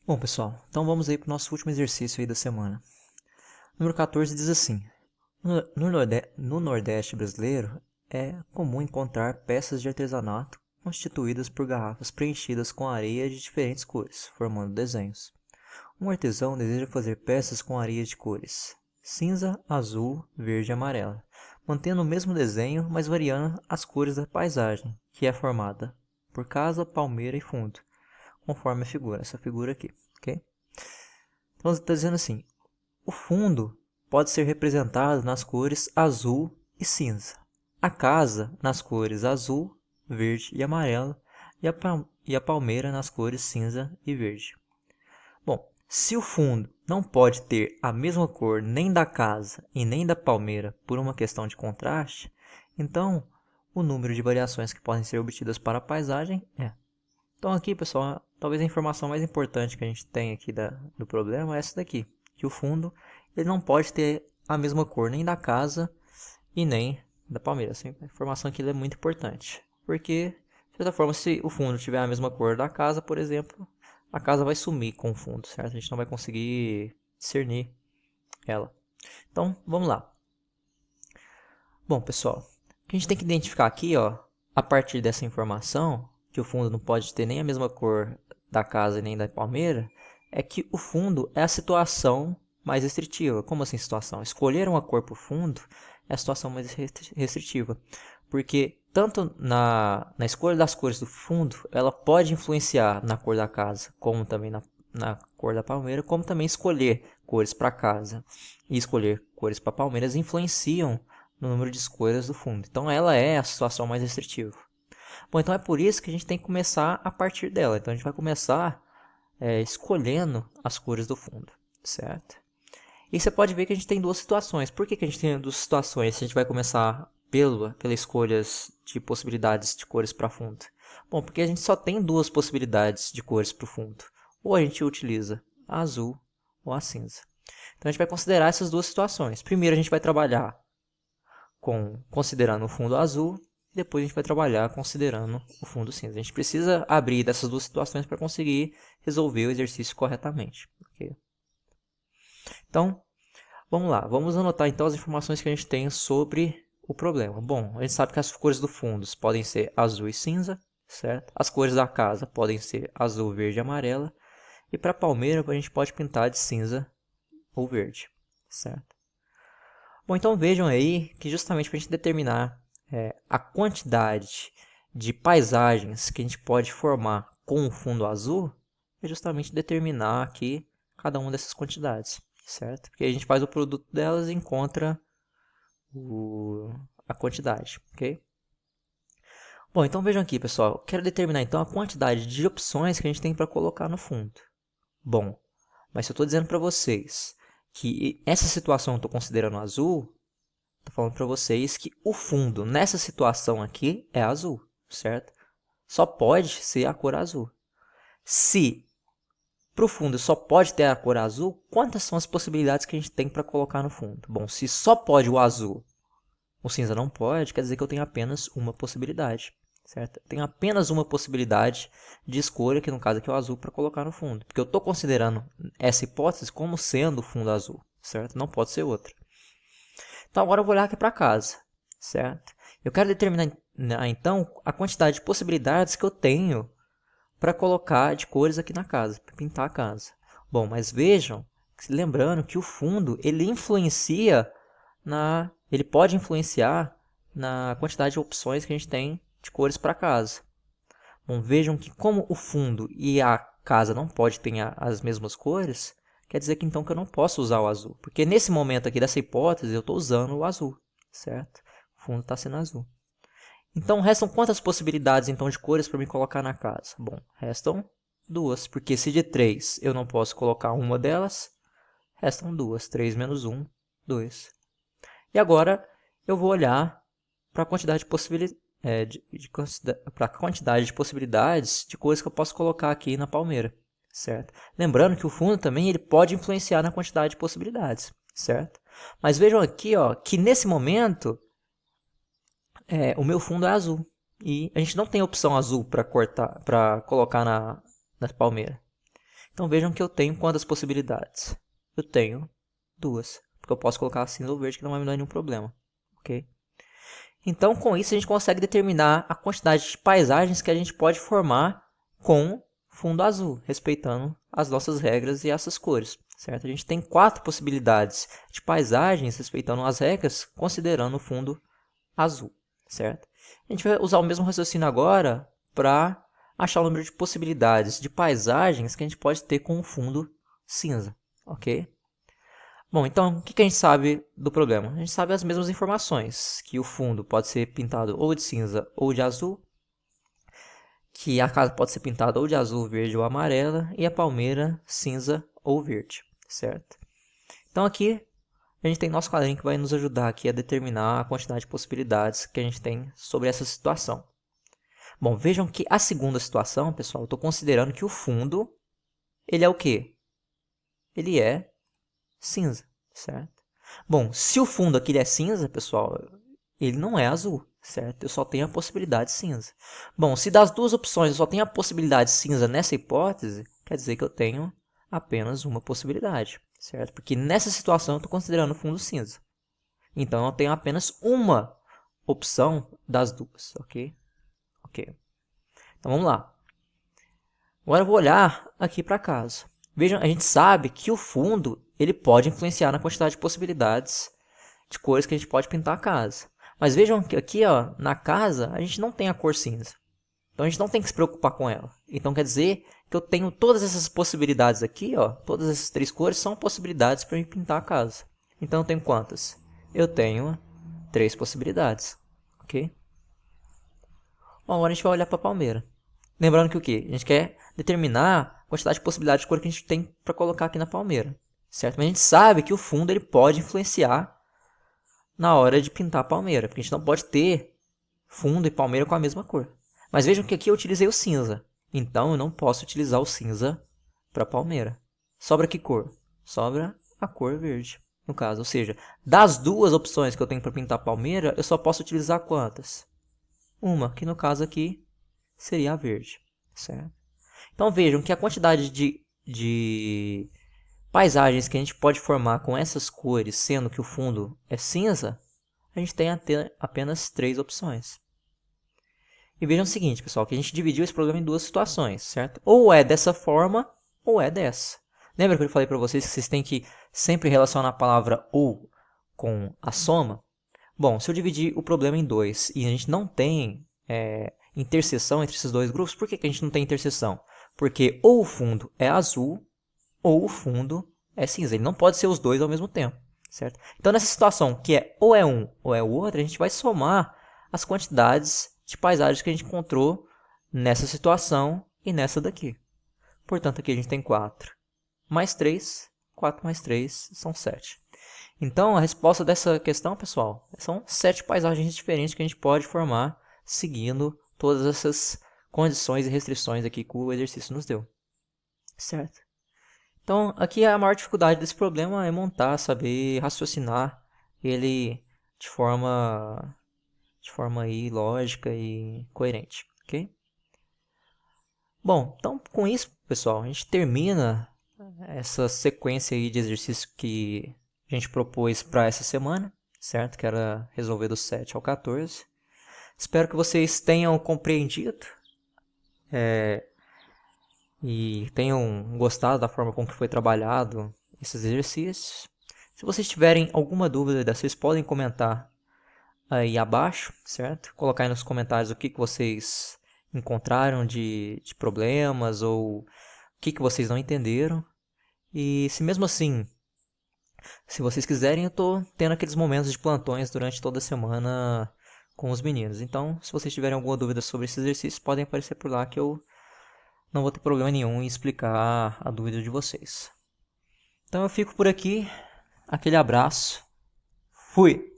Bom, pessoal, então vamos aí para o nosso último exercício aí da semana. Número 14 diz assim: no Nordeste brasileiro é comum encontrar peças de artesanato constituídas por garrafas preenchidas com areia de diferentes cores, formando desenhos. Um artesão deseja fazer peças com areia de cores cinza, azul, verde e amarela, mantendo o mesmo desenho, mas variando as cores da paisagem, que é formada por casa, palmeira e fundo, conforme a figura, essa figura aqui, ok? Então está dizendo assim: o fundo pode ser representado nas cores azul e cinza, a casa nas cores azul, verde e amarelo e a palmeira nas cores cinza e verde. Bom, se o fundo não pode ter a mesma cor nem da casa e nem da palmeira por uma questão de contraste, então o número de variações que podem ser obtidas para a paisagem é. Então aqui, pessoal, talvez a informação mais importante que a gente tem aqui do problema é essa daqui, que o fundo ele não pode ter a mesma cor nem da casa e nem da palmeira. Essa informação aqui é muito importante, porque, de certa forma, se o fundo tiver a mesma cor da casa, por exemplo, a casa vai sumir com o fundo, certo? A gente não vai conseguir discernir ela. Então, vamos lá. Bom, pessoal, o que a gente tem que identificar aqui, ó, a partir dessa informação, que o fundo não pode ter nem a mesma cor da casa e nem da palmeira, é que o fundo é a situação mais restritiva. Como assim situação? Escolher uma cor para o fundo é a situação mais restritiva. Porque tanto na escolha das cores do fundo, ela pode influenciar na cor da casa, como também na cor da palmeira, como também escolher cores para casa e escolher cores para palmeiras influenciam no número de escolhas do fundo. Então ela é a situação mais restritiva. Bom, então é por isso que a gente tem que começar a partir dela. Então a gente vai começar escolhendo as cores do fundo, certo? E você pode ver que a gente tem duas situações. Por que a gente tem duas situações se a gente vai começar pela escolhas de possibilidades de cores para fundo? Bom, porque a gente só tem duas possibilidades de cores para o fundo. Ou a gente utiliza a azul ou a cinza. Então a gente vai considerar essas duas situações. Primeiro a gente vai trabalhar considerando o fundo azul, e depois a gente vai trabalhar considerando o fundo cinza. A gente precisa abrir dessas duas situações para conseguir resolver o exercício corretamente. Okay? Então, vamos lá. Vamos anotar então as informações que a gente tem sobre o problema. Bom, a gente sabe que as cores do fundo podem ser azul e cinza, certo? As cores da casa podem ser azul, verde e amarela. E para a palmeira a gente pode pintar de cinza ou verde, certo? Bom, então vejam aí que justamente para a gente determinar a quantidade de paisagens que a gente pode formar com o fundo azul, é justamente determinar aqui cada uma dessas quantidades, certo? Porque a gente faz o produto delas e encontra a quantidade, ok? Bom, então vejam aqui, pessoal. Quero determinar então a quantidade de opções que a gente tem para colocar no fundo. Bom, mas se eu estou dizendo para vocês que essa situação eu estou considerando azul, estou falando para vocês que o fundo nessa situação aqui é azul, certo? Só pode ser a cor azul. Se para o fundo só pode ter a cor azul, quantas são as possibilidades que a gente tem para colocar no fundo? Bom, se só pode o azul, o cinza não pode, quer dizer que eu tenho apenas uma possibilidade, certo? Eu tenho apenas uma possibilidade de escolha, que no caso aqui é o azul, para colocar no fundo. Porque eu estou considerando essa hipótese como sendo o fundo azul, certo? Não pode ser outra. Então agora eu vou olhar aqui para casa, certo? Eu quero determinar então a quantidade de possibilidades que eu tenho para colocar de cores aqui na casa, para pintar a casa. Bom, mas vejam, lembrando que o fundo ele ele pode influenciar na quantidade de opções que a gente tem de cores para casa. Bom, vejam que como o fundo e a casa não pode ter as mesmas cores, quer dizer que então que eu não posso usar o azul. Porque nesse momento aqui dessa hipótese eu estou usando o azul, certo? O fundo está sendo azul. Então restam quantas possibilidades então de cores para me colocar na casa? Bom, restam duas, porque se de 3 eu não posso colocar uma delas, restam duas. 3 menos 1, 2. E agora eu vou olhar para a quantidade de possibilidades de cores que eu posso colocar aqui na palmeira, certo? Lembrando que o fundo também ele pode influenciar na quantidade de possibilidades, certo? Mas vejam aqui, ó, que nesse momento o meu fundo é azul e a gente não tem opção azul para colocar na palmeira. Então vejam que eu tenho quantas possibilidades? Eu tenho 2, porque eu posso colocar cinza ou verde que não vai me dar nenhum problema, ok? Então com isso a gente consegue determinar a quantidade de paisagens que a gente pode formar com fundo azul, respeitando as nossas regras e essas cores, certo? A gente tem 4 possibilidades de paisagens respeitando as regras, considerando o fundo azul, certo? A gente vai usar o mesmo raciocínio agora para achar o número de possibilidades de paisagens que a gente pode ter com o fundo cinza, ok? Bom, então o que a gente sabe do problema? A gente sabe as mesmas informações, que o fundo pode ser pintado ou de cinza ou de azul, que a casa pode ser pintada ou de azul, verde ou amarela, e a palmeira cinza ou verde, certo? Então aqui a gente tem nosso quadrinho que vai nos ajudar aqui a determinar a quantidade de possibilidades que a gente tem sobre essa situação. Bom, vejam que a segunda situação, pessoal, eu estou considerando que o fundo, ele é o quê? Ele é cinza, certo? Bom, se o fundo aqui é cinza, pessoal, ele não é azul, certo? Eu só tenho a possibilidade cinza. Bom, se das duas opções eu só tenho a possibilidade cinza nessa hipótese, quer dizer que eu tenho apenas uma possibilidade, certo? Porque nessa situação eu estou considerando o fundo cinza. Então eu tenho apenas uma opção das duas, ok? Ok. Então vamos lá. Agora eu vou olhar aqui para casa. Vejam, a gente sabe que o fundo ele pode influenciar na quantidade de possibilidades de cores que a gente pode pintar a casa. Mas vejam que aqui, ó, na casa a gente não tem a cor cinza. Então a gente não tem que se preocupar com ela. Então quer dizer que eu tenho todas essas possibilidades aqui, ó, todas essas 3 cores são possibilidades para eu pintar a casa. Então eu tenho quantas? Eu tenho 3 possibilidades, ok? Bom, agora a gente vai olhar para a palmeira. Lembrando que o quê? A gente quer determinar a quantidade de possibilidades de cor que a gente tem para colocar aqui na palmeira, certo? Mas a gente sabe que o fundo ele pode influenciar na hora de pintar a palmeira, porque a gente não pode ter fundo e palmeira com a mesma cor. Mas vejam que aqui eu utilizei o cinza, então eu não posso utilizar o cinza para a palmeira. Sobra que cor? Sobra a cor verde, no caso. Ou seja, das duas opções que eu tenho para pintar a palmeira, eu só posso utilizar quantas? Uma, que no caso aqui seria a verde, certo? Então vejam que a quantidade de paisagens que a gente pode formar com essas cores, sendo que o fundo é cinza, a gente tem apenas 3 opções. E vejam o seguinte, pessoal, que a gente dividiu esse problema em 2 situações, certo? Ou é dessa forma, ou é dessa. Lembra que eu falei para vocês que vocês têm que sempre relacionar a palavra ou com a soma? Bom, se eu dividir o problema em 2 e a gente não tem interseção entre esses 2 grupos, por que a gente não tem interseção? Porque ou o fundo é azul ou o fundo é cinza. Ele não pode ser os dois ao mesmo tempo, certo? Então nessa situação que é ou é um ou é o outro, a gente vai somar as quantidades de paisagens que a gente encontrou nessa situação e nessa daqui. Portanto, aqui a gente tem 4 mais 3, 4 mais 3 são 7. Então, a resposta dessa questão, pessoal, são 7 paisagens diferentes que a gente pode formar seguindo todas essas condições e restrições aqui que o exercício nos deu, certo? Então, aqui a maior dificuldade desse problema é montar, saber raciocinar ele de forma aí lógica e coerente, ok? Bom, então com isso, pessoal, a gente termina essa sequência aí de exercícios que a gente propôs para essa semana, certo? Que era resolver do 7 ao 14. Espero que vocês tenham compreendido e tenham gostado da forma como que foi trabalhado esses exercícios. Se vocês tiverem alguma dúvida, vocês podem comentar aí abaixo, certo? Colocar aí nos comentários o que vocês encontraram de problemas ou o que vocês não entenderam. E se mesmo assim, se vocês quiserem, eu estou tendo aqueles momentos de plantões durante toda a semana com os meninos. Então, se vocês tiverem alguma dúvida sobre esse exercício, podem aparecer por lá que eu não vou ter problema nenhum em explicar a dúvida de vocês. Então eu fico por aqui. Aquele abraço. Fui!